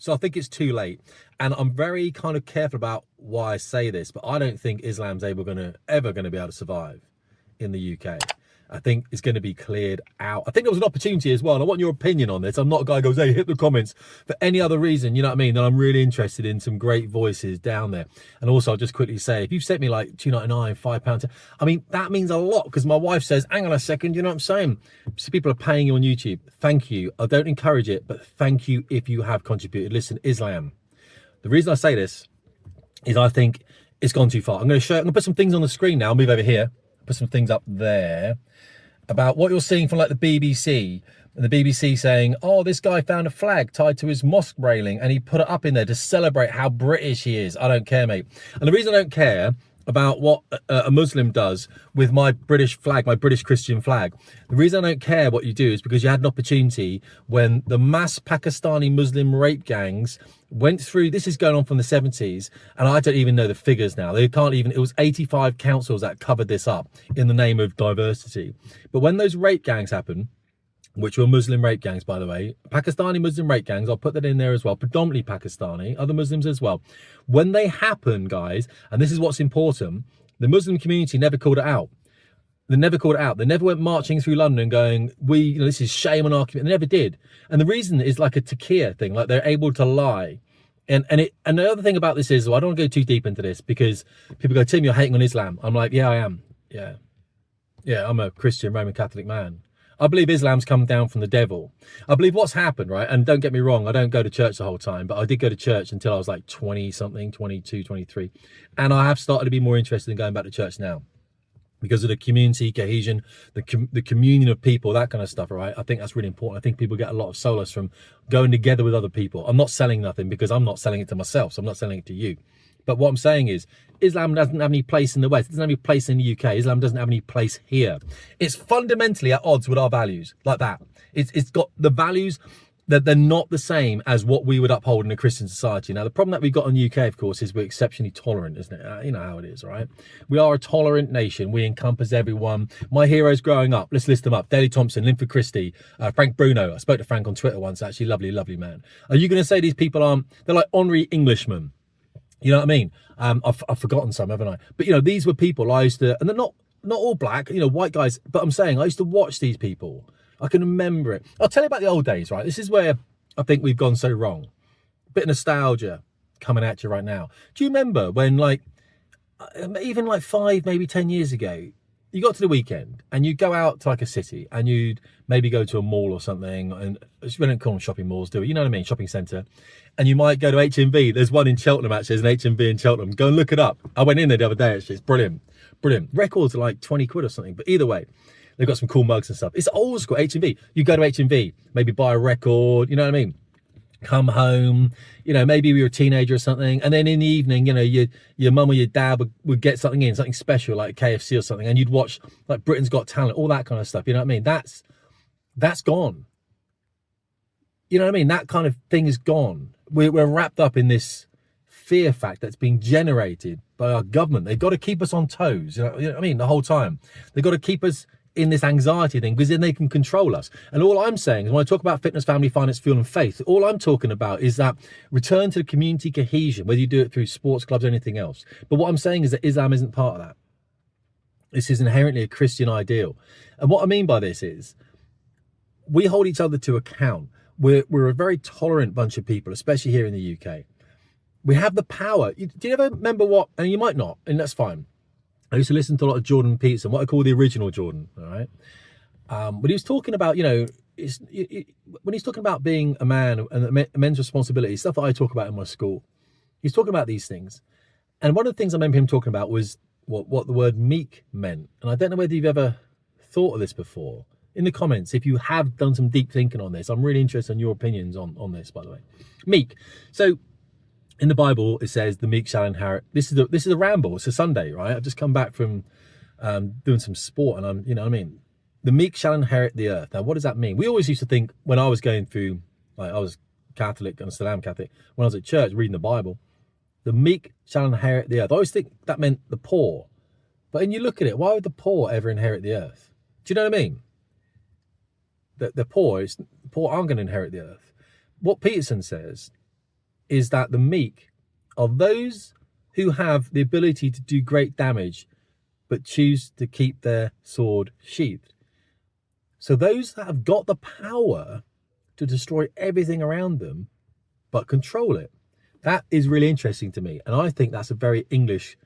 So I think it's too late. And I'm very kind of careful about why I say this, but I don't think Islam's ever going to be able to survive in the UK. I think it's going to be cleared out. I think there was an opportunity as well, and I want your opinion on this. I'm not a guy who goes, hey, hit the comments for any other reason, you know what I mean? Then I'm really interested in some great voices down there. And also, I'll just quickly say, if you've sent me like £2.99, £5, I mean, that means a lot, because my wife says, hang on a second, you know what I'm saying? So people are paying you on YouTube. Thank you. I don't encourage it, but thank you if you have contributed. Listen, Islam. The reason I say this is I think it's gone too far. I'm going to put some things on the screen now. I'll move over here. Put some things up there about what you're seeing from like the BBC, and the BBC saying, oh, this guy found a flag tied to his mosque railing and he put it up in there to celebrate how British he is. I don't care, mate. And the reason I don't care about what a Muslim does with my British flag, my British Christian flag, the reason I don't care what you do is because you had an opportunity when the mass Pakistani Muslim rape gangs went through, this is going on from the 70s, and I don't even know the figures now. They can't even, it was 85 councils that covered this up in the name of diversity. But when those rape gangs happened, which were Muslim rape gangs, by the way, Pakistani Muslim rape gangs, I'll put that in there as well, predominantly Pakistani, other Muslims as well. When they happen, guys, and this is what's important, the Muslim community never called it out. They never called it out. They never went marching through London going, this is shame on our community. They never did. And the reason is like a taqiyya thing, like they're able to lie. And the other thing about this is, well, I don't want to go too deep into this because people go, Tim, you're hating on Islam. I'm like, yeah, I am. Yeah, I'm a Christian Roman Catholic man. I believe Islam's come down from the devil. I believe what's happened, right? And don't get me wrong, I don't go to church the whole time, but I did go to church until I was like 20 something, 22, 23. And I have started to be more interested in going back to church now because of the community cohesion, the communion of people, that kind of stuff, right? I think that's really important. I think people get a lot of solace from going together with other people. I'm not selling nothing because I'm not selling it to myself, so I'm not selling it to you. But what I'm saying is, Islam doesn't have any place in the West. It doesn't have any place in the UK. Islam doesn't have any place here. It's fundamentally at odds with our values, like that. It's got the values that they're not the same as what we would uphold in a Christian society. Now, the problem that we've got in the UK, of course, is we're exceptionally tolerant, isn't it? You know how it is, right? We are a tolerant nation. We encompass everyone. My heroes growing up, let's list them up. Daley Thompson, Linford Christie, Frank Bruno. I spoke to Frank on Twitter once, actually. Lovely, lovely man. Are you going to say these people aren't, they're like honorary Englishmen? You know what I mean? I've forgotten some, haven't I? But, these were people I used to, and they're not all black, white guys, but I'm saying I used to watch these people. I can remember it. I'll tell you about the old days, right? This is where I think we've gone so wrong. Bit of nostalgia coming at you right now. Do you remember when, like, even like 5, maybe 10 years ago, you got to the weekend and you go out to like a city and you'd maybe go to a mall or something, and we don't call them shopping malls, do we? You know what I mean? Shopping centre. And you might go to HMV. There's one in Cheltenham, actually. There's an HMV in Cheltenham. Go and look it up. I went in there the other day, actually. It's brilliant. Brilliant. Records are like 20 quid or something. But either way, they've got some cool mugs and stuff. It's old school HMV. You go to HMV, maybe buy a record, you know what I mean? Come home, maybe we were a teenager or something, and then in the evening, your mum or your dad would get something special like KFC or something, and you'd watch like Britain's Got Talent, all that kind of stuff. You know what I mean? That's gone. You know what I mean? That kind of thing is gone. We're wrapped up in this fear fact that's being generated by our government. They've got to keep us on toes. You know what I mean? The whole time they've got to keep us in this anxiety thing, because then they can control us. And all I'm saying is, when I talk about fitness, family, finance, fuel and faith, all I'm talking about is that return to the community cohesion, whether you do it through sports clubs or anything else. But what I'm saying is that Islam isn't part of that. This is inherently a Christian ideal. And what I mean by this is, we hold each other to account. We're a very tolerant bunch of people, especially here in the UK. We have the power. Do you ever remember what, and you might not, and that's fine, I used to listen to a lot of Jordan Peterson, what I call the original Jordan, all right? But he was talking about, when he's talking about being a man and a men's responsibility, stuff that I talk about in my school, he's talking about these things. And one of the things I remember him talking about was what the word meek meant. And I don't know whether you've ever thought of this before. In the comments, if you have done some deep thinking on this, I'm really interested in your opinions on this, by the way. Meek. So, in the Bible, it says the meek shall inherit. This is a ramble. It's a Sunday, right? I've just come back from doing some sport, and I'm, you know what I mean? The meek shall inherit the earth. Now, what does that mean? We always used to think, when I was going through, like, I was Catholic and still am Catholic, when I was at church reading the Bible, the meek shall inherit the earth. I always think that meant the poor. But when you look at it, why would the poor ever inherit the earth? Do you know what I mean? The poor aren't going to inherit the earth. What Peterson says is that the meek are those who have the ability to do great damage, but choose to keep their sword sheathed. So those that have got the power to destroy everything around them, but control it. That is really interesting to me. And I think that's a very English,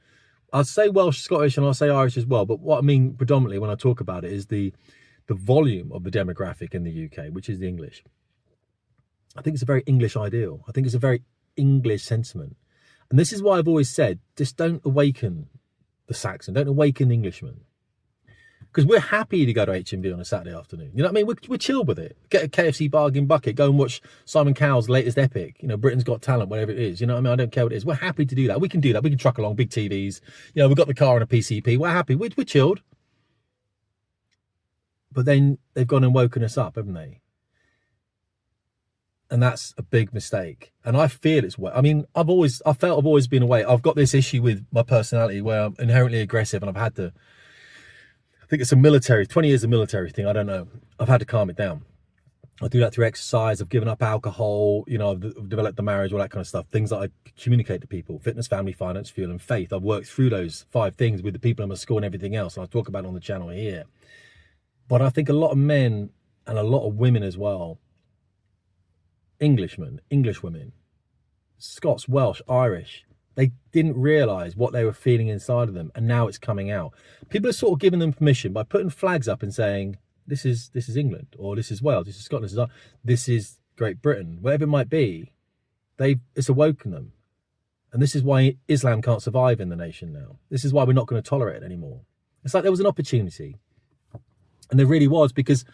I'll say Welsh, Scottish, and I'll say Irish as well. But what I mean predominantly when I talk about it is the volume of the demographic in the UK, which is the English. I think it's a very English ideal. I think it's a very English sentiment. And this is why I've always said, just don't awaken the Saxon, don't awaken the Englishman. Because we're happy to go to HMV on a Saturday afternoon. You know what I mean? We're chilled with it. Get a KFC bargain bucket, go and watch Simon Cowell's latest epic, you know, Britain's Got Talent, whatever it is. You know what I mean? I don't care what it is. We're happy to do that. We can do that. We can truck along, big TVs. You know, we've got the car and a PCP. We're happy. We're chilled. But then they've gone and woken us up, haven't they? And that's a big mistake. And I feel it's way. I mean, I felt I've always been away. I've got this issue with my personality where I'm inherently aggressive, and I've had to, I think it's a military, 20 years of military thing. I don't know. I've had to calm it down. I do that through exercise. I've given up alcohol. You know, I've developed the marriage, all that kind of stuff. Things that I communicate to people: fitness, family, finance, fuel, and faith. I've worked through those 5 things with the people in my school and everything else. And I talk about it on the channel here. But I think a lot of men and a lot of women as well, Englishmen, English women, Scots, Welsh, Irish, they didn't realise what they were feeling inside of them, and now it's coming out. People are sort of giving them permission by putting flags up and saying, this is England, or this is Wales, this is Scotland, this is Great Britain, whatever it might be. It's awoken them. And this is why Islam can't survive in the nation now. This is why we're not going to tolerate it anymore. It's like there was an opportunity, and there really was, because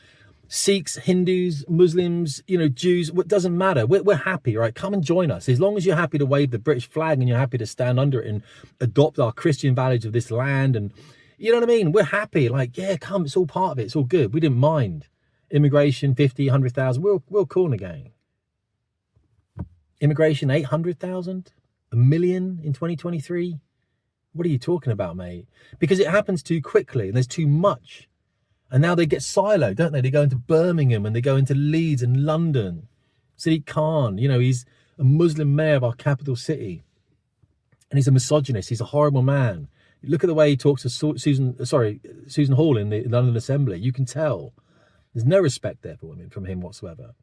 Sikhs, Hindus, Muslims, you know, Jews, it doesn't matter. We're happy, right? Come and join us. As long as you're happy to wave the British flag and you're happy to stand under it and adopt our Christian values of this land, and you know what I mean? We're happy. Like, yeah, come. It's all part of it. It's all good. We didn't mind. Immigration, 50, 100,000. We're cool in the gang. Immigration, 800,000? 1 million in 2023? What are you talking about, mate? Because it happens too quickly and there's too much. And now they get siloed, don't they? They go into Birmingham and they go into Leeds and London. Sadiq Khan, you know, he's a Muslim mayor of our capital city. And he's a misogynist. He's a horrible man. Look at the way he talks to Susan Hall in the London Assembly. You can tell there's no respect there for women from him whatsoever.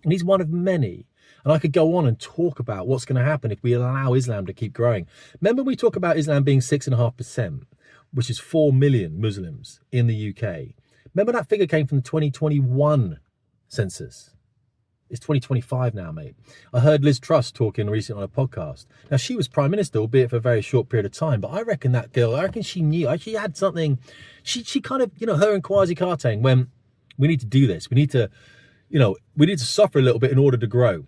And he's one of many. And I could go on and talk about what's going to happen if we allow Islam to keep growing. Remember, we talk about Islam being 6.5%, which is 4 million Muslims in the UK. Remember that figure came from the 2021 census. It's 2025 now, mate. I heard Liz Truss talking recently on a podcast. Now, she was Prime Minister, albeit for a very short period of time, but I reckon that girl, I reckon she knew, she had something, she kind of, you know, her and Kwasi Kwarteng, when we need to do this, we need to, you know, we need to suffer a little bit in order to grow.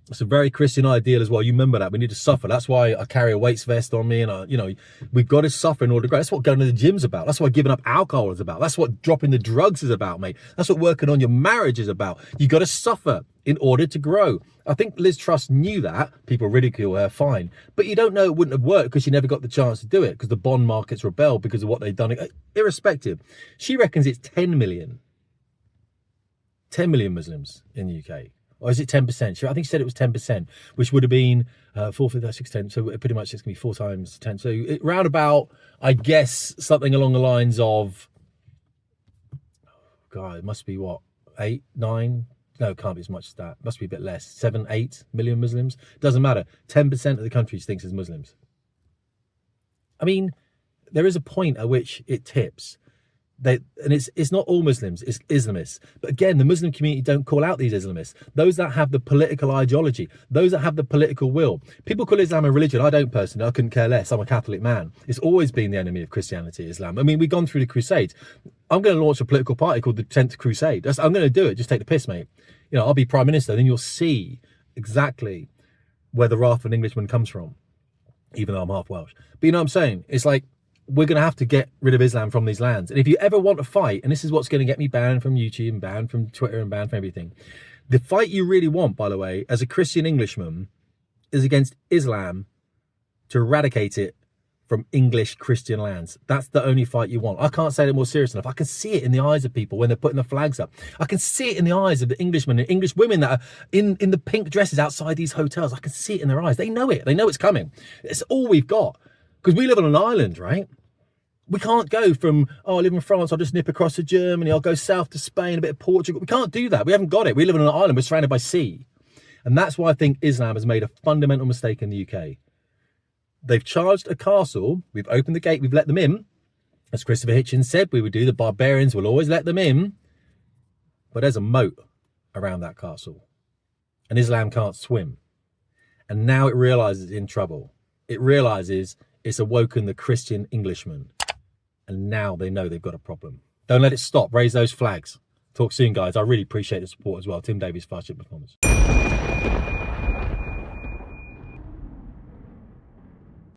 It's a very Christian ideal as well. You remember that. We need to suffer. That's why I carry a weights vest on me. And, you know, we've got to suffer in order to grow. That's what going to the gym's about. That's what giving up alcohol is about. That's what dropping the drugs is about, mate. That's what working on your marriage is about. You got to suffer in order to grow. I think Liz Truss knew that. People ridicule her, fine. But you don't know it wouldn't have worked because she never got the chance to do it, because the bond markets rebelled because of what they've done. Irrespective, she reckons it's 10 million. 10 million Muslims in the UK. Or is it 10%? I think she said it was 10%, which would have been 4, 5, 6, 10. So pretty much it's going to be 4 times 10. So round about, I guess, something along the lines of, God, it must be what, 8, 9? No, it can't be as much as that. It must be a bit less. 7, 8 million Muslims. Doesn't matter. 10% of the country thinks as Muslims. I mean, there is a point at which it tips. And it's not all Muslims, it's Islamists. But again, the Muslim community don't call out these Islamists. Those that have the political ideology, those that have the political will. People call Islam a religion. I don't personally. I couldn't care less. I'm a Catholic man. It's always been the enemy of Christianity, Islam. I mean, we've gone through the Crusades. I'm going to launch a political party called the 10th Crusade. I'm going to do it. Just take the piss, mate. You know, I'll be Prime Minister. Then you'll see exactly where the wrath of an Englishman comes from, even though I'm half Welsh. But you know what I'm saying? It's like, we're going to have to get rid of Islam from these lands. And if you ever want to fight, and this is what's going to get me banned from YouTube and banned from Twitter and banned from everything, the fight you really want, by the way, as a Christian Englishman, is against Islam, to eradicate it from English Christian lands. That's the only fight you want. I can't say it more serious enough. I can see it in the eyes of people when they're putting the flags up. I can see it in the eyes of the Englishmen and English women that are in the pink dresses outside these hotels. I can see it in their eyes. They know it. They know it's coming. It's all we've got. Because we live on an island, right? We can't go from, oh, I live in France, I'll just nip across to Germany, I'll go south to Spain, a bit of Portugal. We can't do that. We haven't got it. We live on an island. We're surrounded by sea. And that's why I think Islam has made a fundamental mistake in the UK. They've charged a castle. We've opened the gate. We've let them in. As Christopher Hitchens said, we would do. The barbarians will always let them in. But there's a moat around that castle. And Islam can't swim. And now it realizes it's in trouble. It realizes it's awoken the Christian Englishman. And now they know they've got a problem. Don't let it stop. Raise those flags. Talk soon, guys. I really appreciate the support as well. Tim Davies, Fast Ship Performance.